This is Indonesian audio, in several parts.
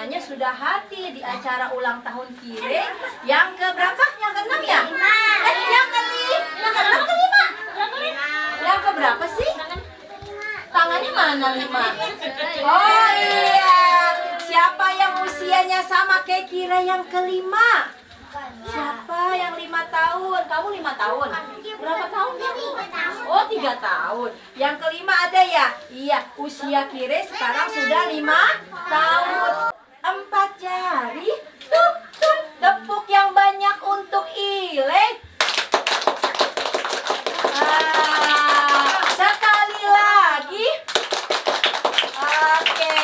semuanya sudah hadir di acara ulang tahun Kire yang keberapa? Yang ke-6 ya? Yang ke-6 ke-5? Yang keberapa sih? Tangannya mana 5? Oh iya. Siapa yang usianya sama kayak Kire yang ke-5? Siapa yang 5 tahun? Kamu 5 tahun? Berapa tahun? Oh 3 tahun. Yang ke-5 ada ya? Iya, usia Kire sekarang sudah 5 tahun. 4 jari. Tuh, tepuk yang banyak untuk Ile. Sekali lagi. Oke,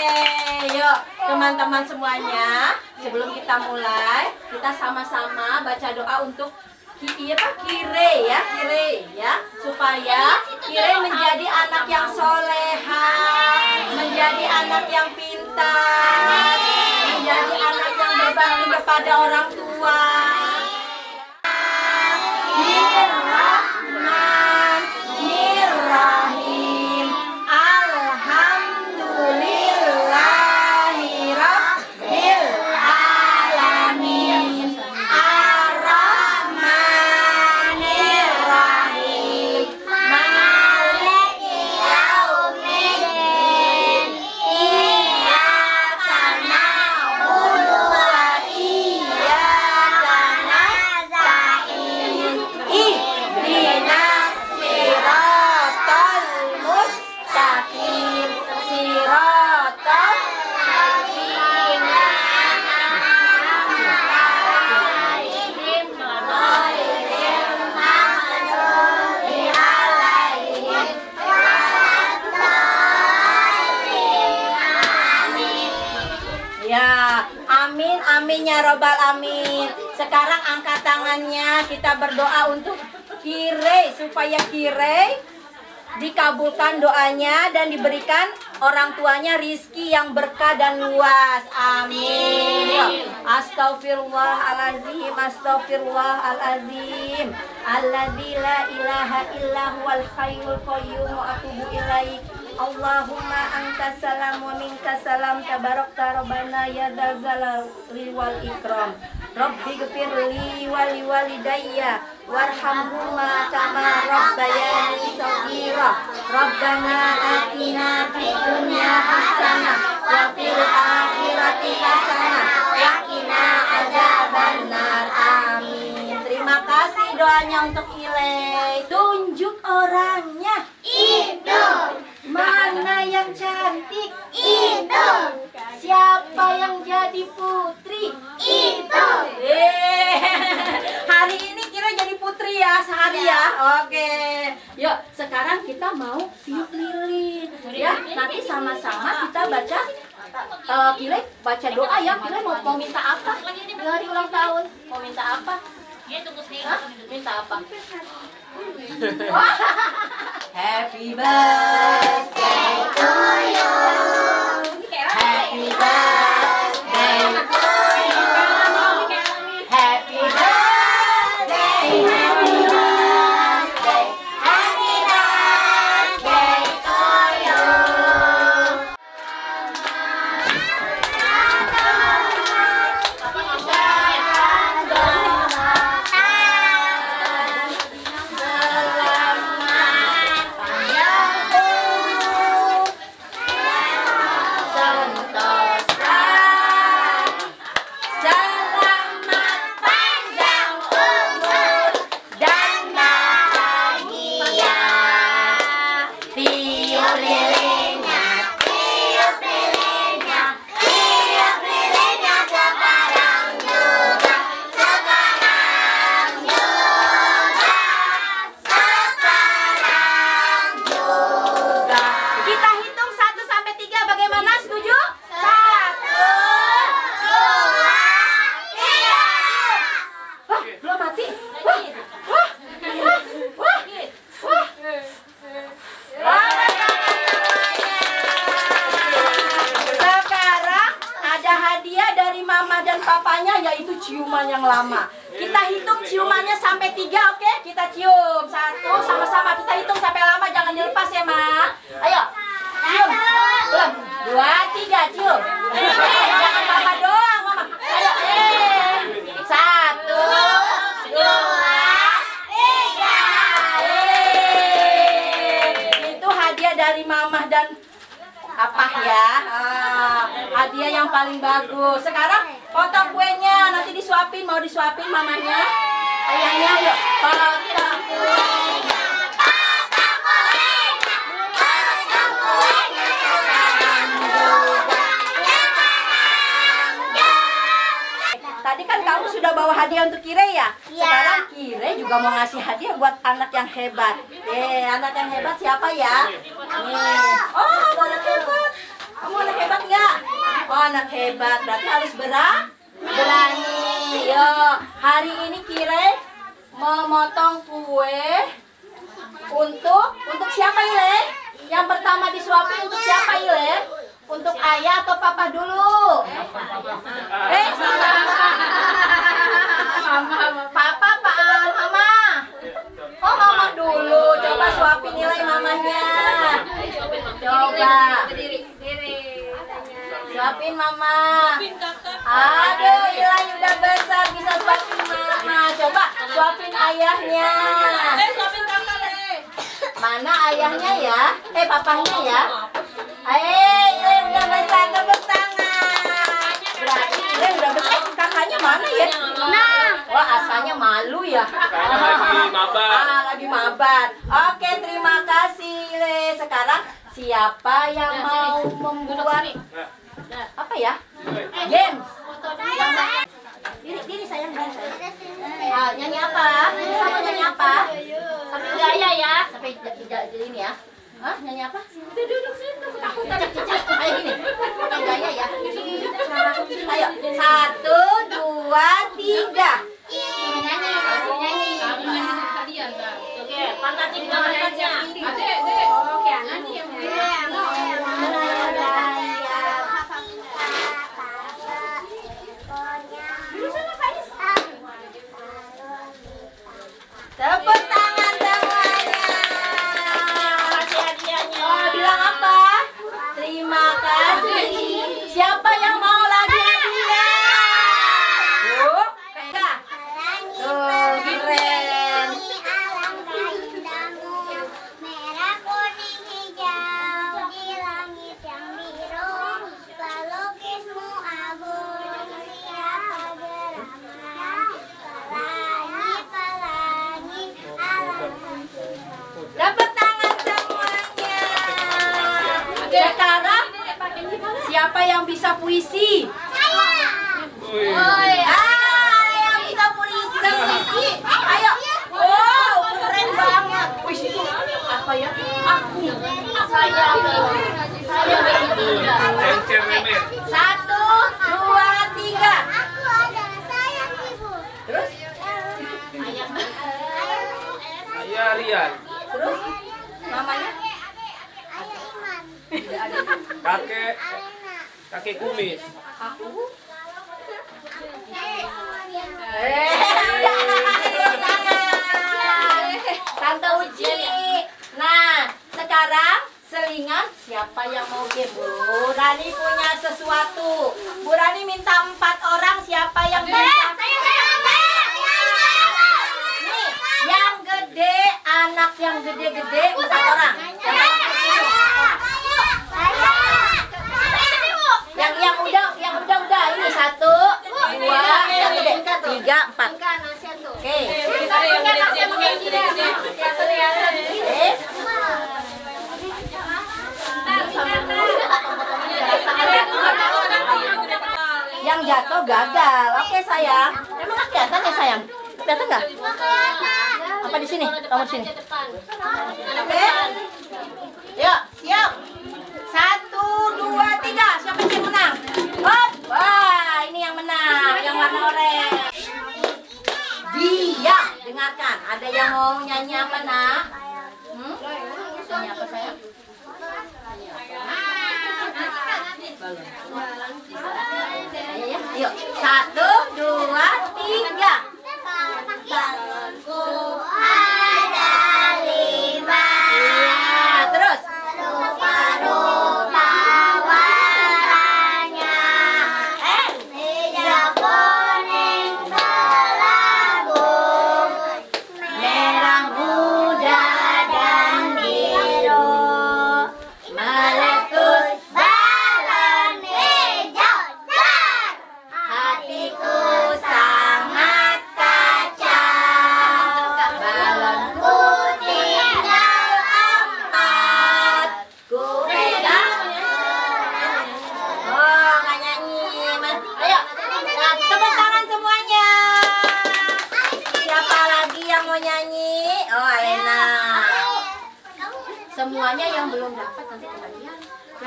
yuk teman-teman semuanya. Sebelum kita mulai, kita sama-sama baca doa untuk Kire ya, supaya Kire menjadi anak yang soleha, menjadi anak yang pintar, menjadi anak yang berbakti kepada orang tua. Bismillahirrahmanirrahim. Alhamdulillahirabbil alamin. Ar-Rahmanirrahim. Maliki yaumiddin. Iyyaka na'budu wa iyyaka nasta'in. Ihdinas siratal mustaqim. Siratal ladzina an'amta 'alaihim ghairil maghdubi 'alaihim waladdallin. Ya, amin amin ya robbal amin. Sekarang angkat tangannya, kita berdoa untuk Kire supaya Kire dikabulkan doanya dan diberikan orang tuanya rizki yang berkah dan luas. Amin. Astaghfirullahalazim, astaghfirullahalazim. Alladzi la ilaha illa huwal hayyul qayyum wa atubu ilaih. Allahumma antas salam wa minkas salam, tabarakta rabbana ya dzal jalali wal ikram. Rabbi ghfirli wa liwalidayya warhamhuma kama rabbayani shaghira. Rabbana atina fid dunya hasanah wa fil akhirati hasanah wa qina adzabannar. Amin. Terima kasih doanya untuk Ile. Tunjuk orangnya. Itu. Mana yang cantik? Itu. Siapa yang jadi putri? Itu. Hari ini Kira jadi putri ya sehari ya. Oke. Yuk, sekarang kita mau tiup lilin. Ya, nanti sama-sama kita baca. Kira baca doa ya. Kira mau minta apa? Hari ulang tahun. Mau minta apa? Minta apa? Happy birthday to you. Happy birthday to you. Happy birthday, happy birthday, happy birthday to you. Ciuman yang lama. Kita hitung ciumannya sampai 3, oke? Kita cium. 1, sama-sama kita hitung sampai lama, jangan dilepas ya, Ma. Ayo. Cium. 2, 3, cium. Jangan Papa Apa ya? Hadiah yang paling bagus. Sekarang potong kuenya, nanti disuapin. Mau disuapin mamanya? Ayahnya yuk. Potong kuenya. Tadi kan kamu sudah bawa hadiah untuk Kire ya? Sekarang Kire juga mau ngasih hadiah buat anak yang hebat. Anak yang hebat siapa ya? Nih. Oh, anak hebat. Kamu anak hebat nggak? Oh, anak hebat. Berarti harus berani. Yo, hari ini Kire memotong kue untuk siapa Ile? Yang pertama disuapin untuk siapa Ile? Untuk ayah atau papa dulu? Papa, mama. Oh, mama dulu. Coba suapin nilai mamanya. Coba. Suapin mama. Aduh, Ilai udah besar bisa suapin mama. Coba suapin ayahnya. Mana ayahnya ya? Papahnya ya? Ilai udah besar, tepuk tangan. Berarti Ilai udah besar. Kakaknya mana ya? Wah, asalnya malu ya. Lagi mabar. Oke, terima kasih Ilai. Sekarang siapa yang mau membuat apa ya? Games. Diri sayang. Nyanyi apa? Sama nyanyi apa? Sampai gaya ya. Sampai ini ya. Nyanyi apa? Duduk situ, ketakutan. Ayo gini. Pakai gaya ya. Ayo, 1, 2, 3. Nyanyi. Oke, pantat ini pantatnya. Oke, nyanyi yang tepuk tangan semuanya. Kasih hadiahnya. Bilang apa? Terima kasih. Siapa yang mau lagi hadiah? Pegang. Tuh, keren. Merah, kuning, hijau di langit yang biru. Pelukismu abu siapa beramai. Pelangi alam. Dapat tangan semuanya. Sekarang siapa yang bisa puisi? Yang bisa puisi. Ayo. Wow, keren banget. Puisi itu apa ya? Aku. Saya bertiga. 1, 2, 3. Aku adalah sayang ibu. Terus? Saya Rian. Terus? Namanya? Ayah Iman. Kakek Alena. kumis. Aku. Tante Uci. Nah, sekarang selingan siapa yang mau game? Bu Rani punya sesuatu. Bu Rani minta 4 orang, siapa yang bisa? Nih, yang gede, anak yang gede-gede 4 orang. Yang udah ini 1, 2, yang gede 3, 4. Oke. Yang jatuh gagal. Oke sayang. Emang nggak kelihatan ya sayang? Kelihatan nggak? Apa di sini? Kamu di sini. Oke. Yuk, siap. 1, 2, 3. Siapa yang menang? Hop. Wah, ini yang menang. Yang warna oranye. Diam. Dengarkan. Ada yang mau nyanyi apa nak? Nyanyi apa sayang? Ayo, 1, 2, 3. Balonku ada 5. Iya, terus. Rupa-rupa warnanya. Hijau, kuning, kelabu, Merah muda dan biru meletus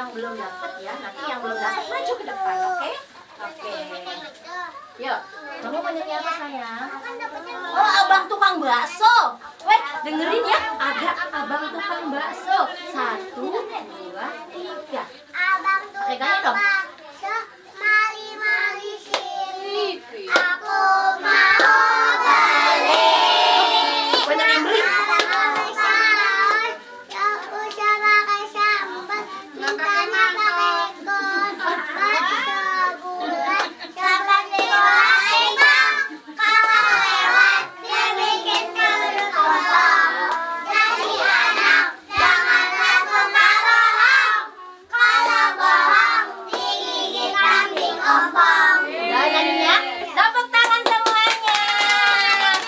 yang belum dapat ya. Nanti yang belum dapat maju ke depan, oke? Oke. Yuk, kamu mau nyanyi apa sayang? Oh, abang tukang bakso. Weh, dengerin ya. Ada abang tukang bakso. 1, 2, 3. Abang Oke, ganti dong. bakso, mari sini. Aku mau beli. Banyak yang beli. Aku cara pakai sambal, mintanya pakai ekor. Bakso bulat, sahabat lewat. Kalau lewat, dia bikin perut kosong. Jadi anak, janganlah suka bohong. Kalau bohong, digigit kambing ompong. Udah nyanyinya. Tepuk tangan semuanya.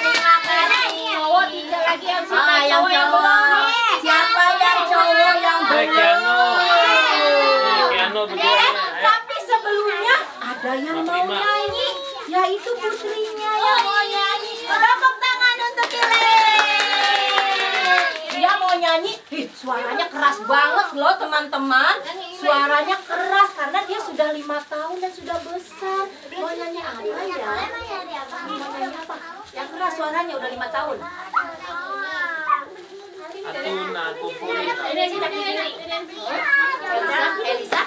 Terima kasih. Cowok 3 lagi yang sini. Ah, yang cowok. Siapa yang cowok yang Kiano. belum? Kiano berdua. Tapi sebelumnya ada yang mau nyanyi, yaitu putrinya yang mau nyanyi. Tepuk tangan untuk Kile. Dia mau nyanyi, suaranya keras banget loh teman-teman. Suaranya keras karena dia sudah 5 tahun dan sudah besar. Mau nyanyi apa ya? Mau nyanyi apa? Yang keras suaranya udah 5 tahun. Atuna, kumpulin. Ini sini, ini. Elisa?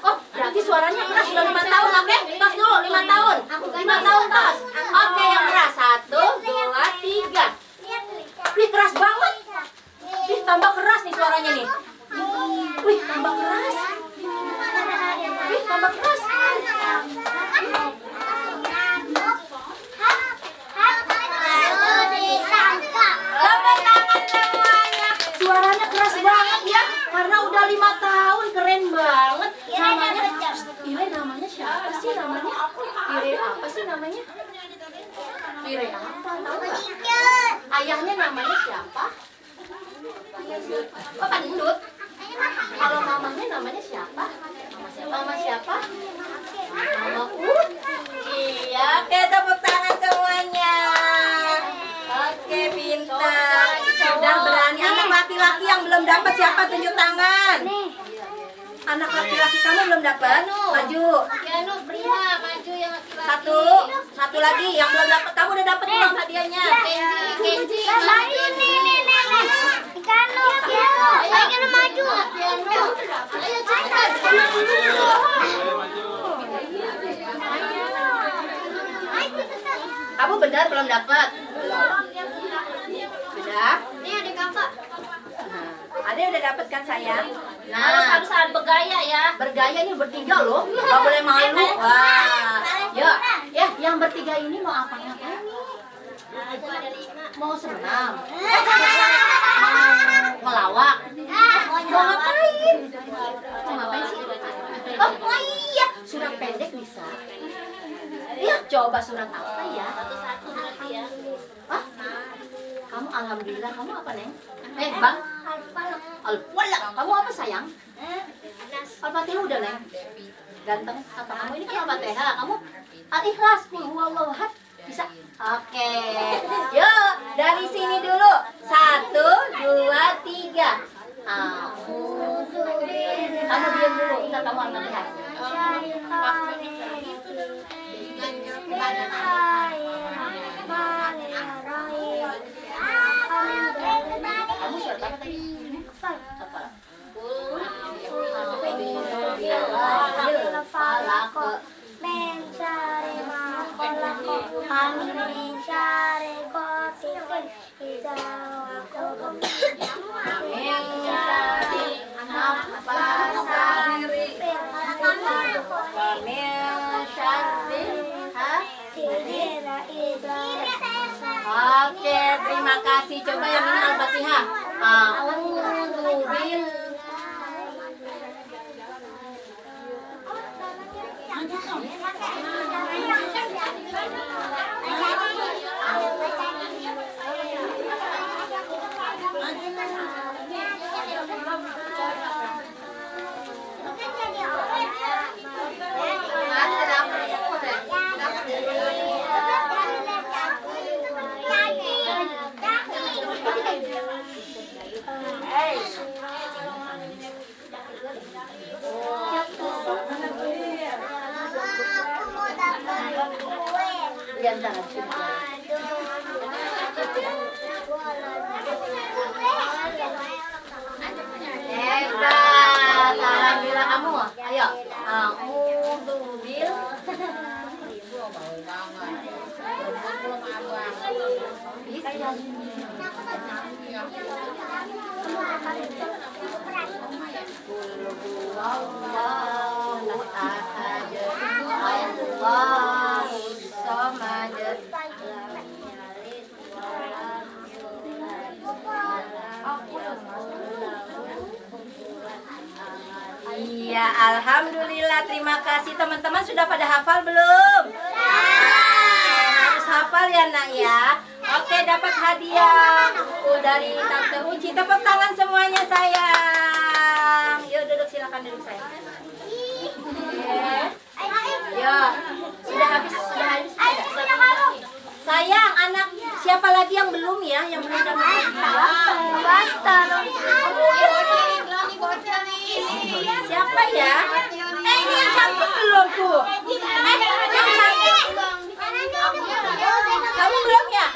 Oh, berarti suaranya keras sudah 5 tahun, oke? Tos dulu, 5 tahun. 5 tahun tos. Oke, yang keras. 1, 2, 3. Wih, keras banget. Wih, tambah keras nih suaranya nih. Wih, tambah keras. Wih, tambah keras. Tepuk tangan semuanya. Suaranya keras banget ya, karena udah 5 tahun, keren banget. Namanya, Ire namanya siapa sih namanya? Ire apa sih namanya? Ire apa? Tahu nggak? Ayahnya namanya siapa? Oh, Pandut. Kalau mamanya namanya siapa? Mama siapa? Mama Ut. Iya, oke, tepuk tangan semuanya. Oke, pintar. Sudah berani. Anak laki-laki yang belum dapat siapa? Tunjuk tangan. Anak laki-laki kamu belum dapat? Maju. Kiano, Prima, maju yang laki-laki. Satu lagi yang belum dapat. Kamu udah dapat belum hadiahnya? Kenji. Maju. Ayo cepat. Kamu benar belum dapat? Sudah? Ini adik kakak. Ada yang udah dapat kan sayang? Harus bergaya ya. Bergaya nih bertiga loh, nggak boleh malu. Wah, ya, yang bertiga ini mau apa ngapain nih? Mau senam? Mau ngelawak? Mau ngapain? Mau ngapain sih? Oh iya, surat pendek bisa. Ya, coba surat apa ya? Satu berarti ya. Hah? Kamu alhamdulillah, kamu apa Neng? Bang? Al-Falaq. Kamu apa sayang? Al-Fatihah udah Neng? Ganteng. Apa kamu ini kan Al-Fatihah? Kamu Al-Ikhlas. Qul huwallahu ahad. Bisa? Oke. Yuk, dari sini dulu. 1, 2, 3. Kamu diam dulu. Ntar kamu Al-Fatihah. Kamu surat apa tadi? Apa? Oke, terima kasih. Coba yang ini Al-Fatihah. di antara hebat, alhamdulillah kamu. Ayo, bil. Iya, alhamdulillah. Terima kasih teman-teman. Sudah pada hafal belum? Harus hafal ya nak ya. Oke, dapat hadiah dari Tante Uci. Tepuk tangan semuanya sayang. Yuk duduk, silakan duduk sayang. Ya, sudah habis, sudah habis. Sayang, anak siapa lagi yang belum ya? Yang belum dapat hadiah? Basta. Siapa ya? Ini yang cantik belum tuh? Yang cantik. Kamu belum ya?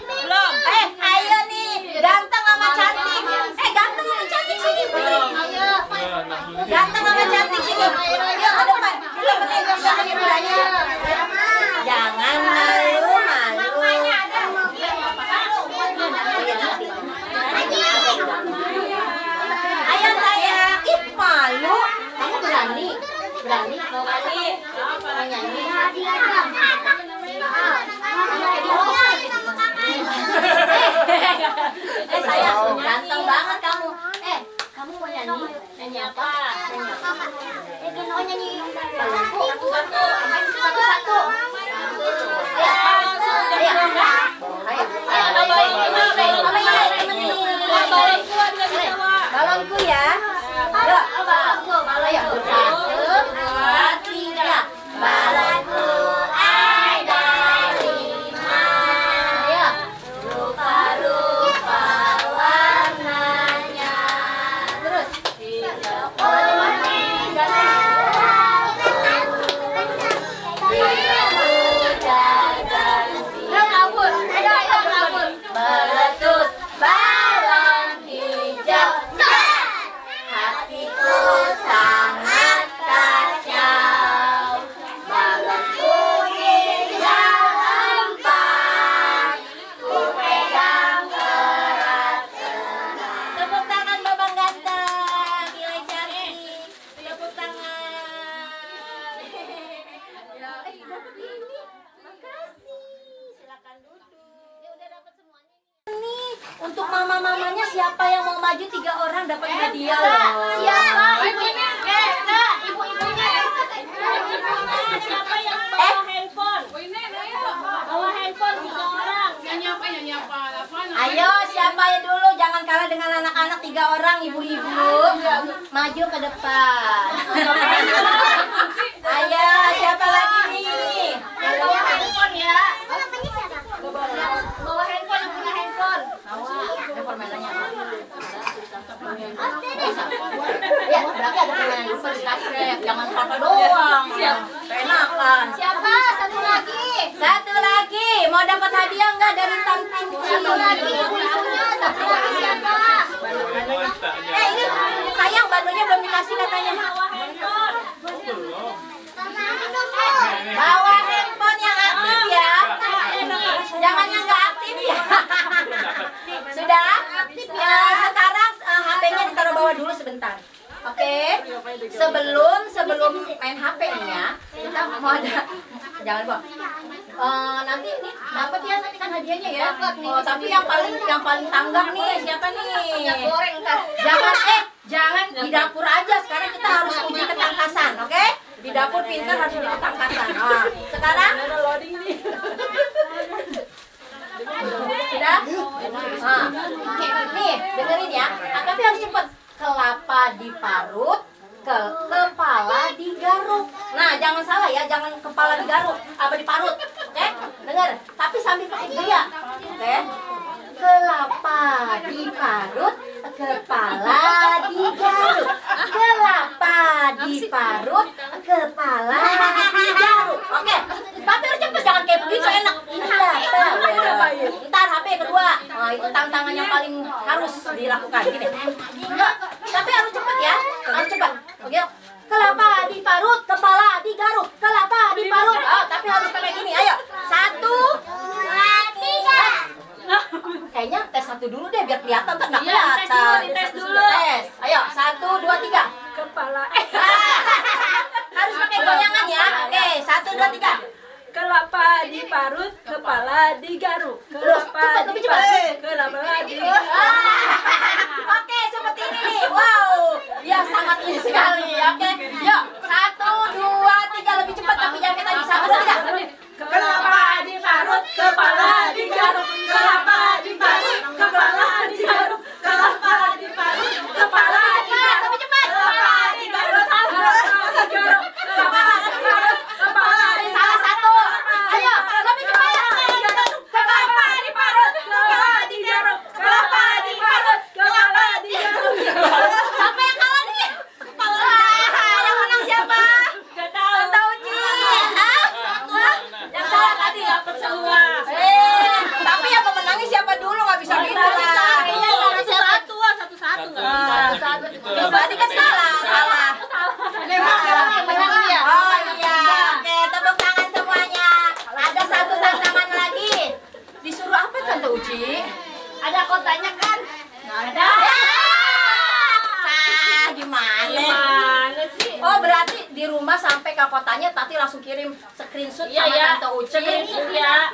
Belum. Ayo nih, ganteng sama cantik. Ganteng sama cantik sini. Ganteng sama cantik sini. Yuk ke depan. Jangan malu. Ayo sayang. Ih, malu. Kamu berani? Berani? Mau nyanyi? Mau nyanyi? Sayang, ganteng banget kamu. Kamu mau nyanyi? Nyanyi apa? Mau nyanyi satu-satu. Balonku ya. Yuk, satu, dua, tiga. Balonku ada 5. Ya, rupa-rupa warnanya. Terus. Meletus balon hijau. Hatiku sangat kacau. Balonku hijau empat. Ku pegang erat-erat. Tepuk tangan Babang ganteng. Gila cantik. Tepuk tangan. Ya, dapat ini. Makasih. Silakan duduk. Nih, untuk mama-mamanya siapa yang mau maju 3 orang dapat hadiah loh. Siapa? Ibunya. Ibu-ibunya. Siapa yang bawa handphone? Bawa handphone 3 orang. Nyanyi apa? Ayo, siapa ya dulu? Jangan kalah dengan anak-anak 3 orang, ibu-ibu. Maju ke depan. Ayo, siapa lagi nih? Bawa handphone ya. Bawa handphone, yang punya handphone. Handphone mainannya apa? Ya, berarti ada permainan handphone sekarang. Jangan papa doang. Enakan. Siapa? Satu lagi. Satu lagi. Mau dapat hadiah nggak dari Tante? Satu lagi. Ibu-ibunya. Satu lagi siapa? Ini sayang bandonya belum dikasih katanya. Bawa handphone. Bawa handphone yang aktif ya. Jangan yang nggak aktif ya. Sudah? Ya, sekarang HP-nya ditaruh bawah dulu sebentar. Oke. Sebelum main HP nih ya, kita mau ada jangan bawa. Nanti nih dapat ya nanti kan hadiahnya ya. Oh, tapi yang paling tanggap nih siapa nih? Goreng ntar. Jangan di dapur aja. Sekarang kita harus uji ketangkasan, oke? Di dapur pintar harus uji ketangkasan. Nah, sekarang sudah? Nih, dengerin ya. Tapi harus cepet. Kelapa diparut, kepala digaruk. Nah, jangan salah ya, jangan kepala digaruk, apa diparut. Oke? Dengar, tapi sambil petik dia. Oke? Kelapa diparut, kepala digaruk. Kelapa diparut, kepala digaruk. Oke? Tapi harus cepet, jangan kayak begitu enak. Ntar HP kedua. Nah, itu tantangan yang paling harus dilakukan. Gini. Enggak, tapi harus cepat ya. Harus cepat. Oke. Kelapa diparut, kepala digaruk. Kelapa diparut. Oh, tapi harus pakai gini. Ayo. 1, 2, 3. Kayaknya tes 1 dulu deh biar kelihatan, ntar nggak kelihatan. Tes dulu. Tes. Ayo, 1, 2, 3. Kepala. Harus pakai goyangan ya. Oke, 1, 2, 3. Kelapa diparut, kepala digaruk. Cepat, lebih cepat. Kelapa digaruk. Oke, seperti ini nih. Wow, ya sangat ini sekali. Oke, yuk 1, 2, 3 lebih cepat tapi jangan kita di 1, 2, 3. Kelapa diparut, kepala digaruk. Kelapa diparut, kepala digaruk. Kelapa diparut, kepala digaruk. Lebih cepat. Kelapa digaruk, digaruk. Kelapa digaruk, kepala Salah satu. Ayo, lebih cepat. kelapa diparut, kepala digaruk. Kelapa diparut, kepala digaruk. Siapa yang kalah nih? Yang menang siapa? Gak tahu. Tahu Ci. Hah? Yang salah tadi dapat semua. Tapi yang pemenangnya siapa dulu, nggak bisa gitu lah. Berarti kan salah. Oh iya. Oke, tepuk tangan semuanya. Ada satu tantangan lagi. Disuruh apa Tante Uci? Ada kotanya kan? Ada. Gimana? Mana sih? Oh, berarti di rumah sampai ke kotanya Tati langsung kirim screenshot sama Tante Uci. Screenshot ya.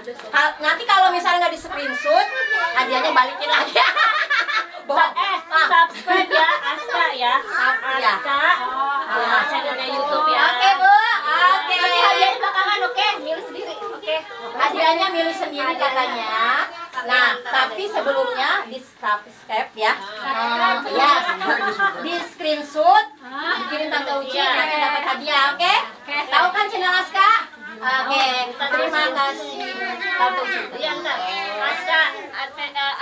Nanti kalau misalnya nggak di screenshot, hadiahnya balikin lagi. Subscribe ya, Aska ya. Ya. Aska. Channelnya YouTube ya. Oke, Bu. Oke. Nanti hadiahnya belakangan, oke? Milih sendiri. Oke. Hadiahnya milih sendiri katanya. Nah, tapi sebelumnya di subscribe ya. Ya, di screenshot, dikirim Tante Uci, nanti dapat hadiah, oke? Tahu kan channel Aska? Oke, terima kasih Tante Uci. Iya, entar.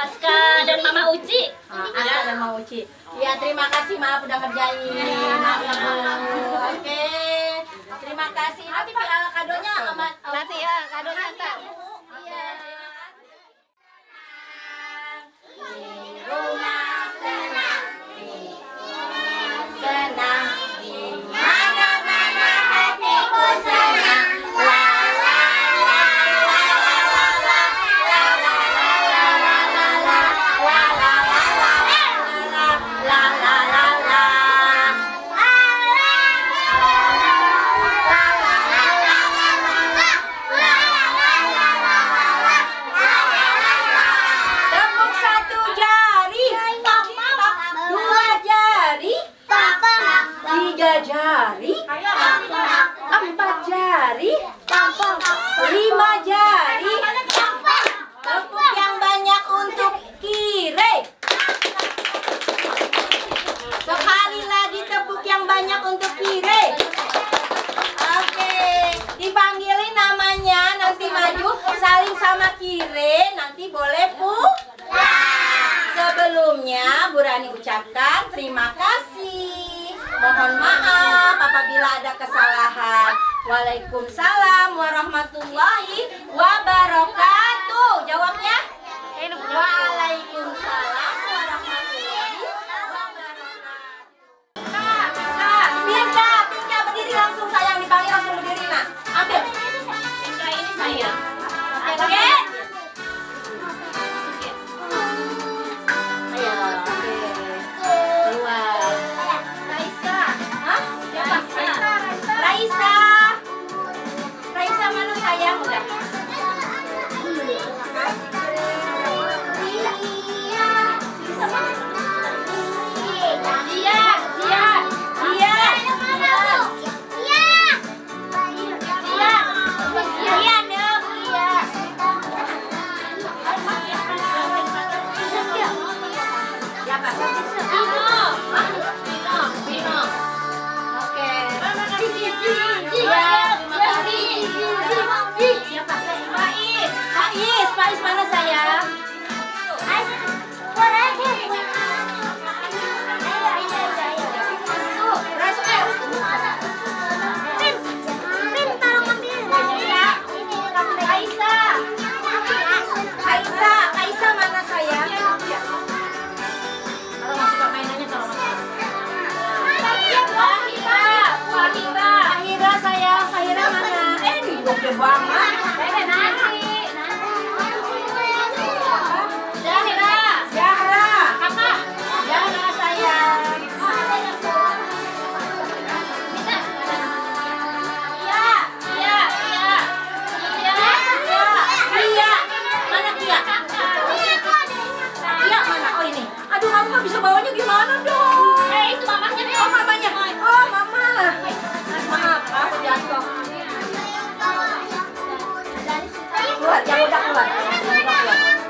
Aska dan Mama Uci. Aska dan Mama Uci. Ya, terima kasih, maaf udah ngerjain. Maaf ya, Bu. Oke. Terima kasih. Nanti kadonya sama Nanti ya, kadonya ntar. Iya, terima kasih. Di rumah senang, senang, di mana-mana hatiku senang. La la la la la la la la la la la la la la la la la la la. Tepuk 1 jari, 2 jari, 3 jari, 4 jari, 5 jari. Tepuk yang banyak untuk Kire. Sekali lagi tepuk yang banyak untuk Kire. Oke, dipanggilin namanya nanti maju saling sama Kire, nanti boleh Sebelumnya Bu Rani ucapkan terima kasih. Mohon maaf apabila ada kesalahan. Waalaikumsalam warahmatullahi wabarakatuh. Jawabnya? Waalaikumsalam warahmatullahi wabarakatuh. Pinka berdiri langsung, sayang, dipanggil langsung berdiri. Nah, ambil. Pinka ini saya. Oke. Ayo, oke. Keluar. Raisa. Hah? Siapa? Raisa. Raisa mana sayang? Udah. Iya. bawanya gimana dong? Itu mamahnya deh. Oh, mamanya. Oh, mama. Maaf, aku jatuh. Keluar, yang udah keluar. Yang udah keluar.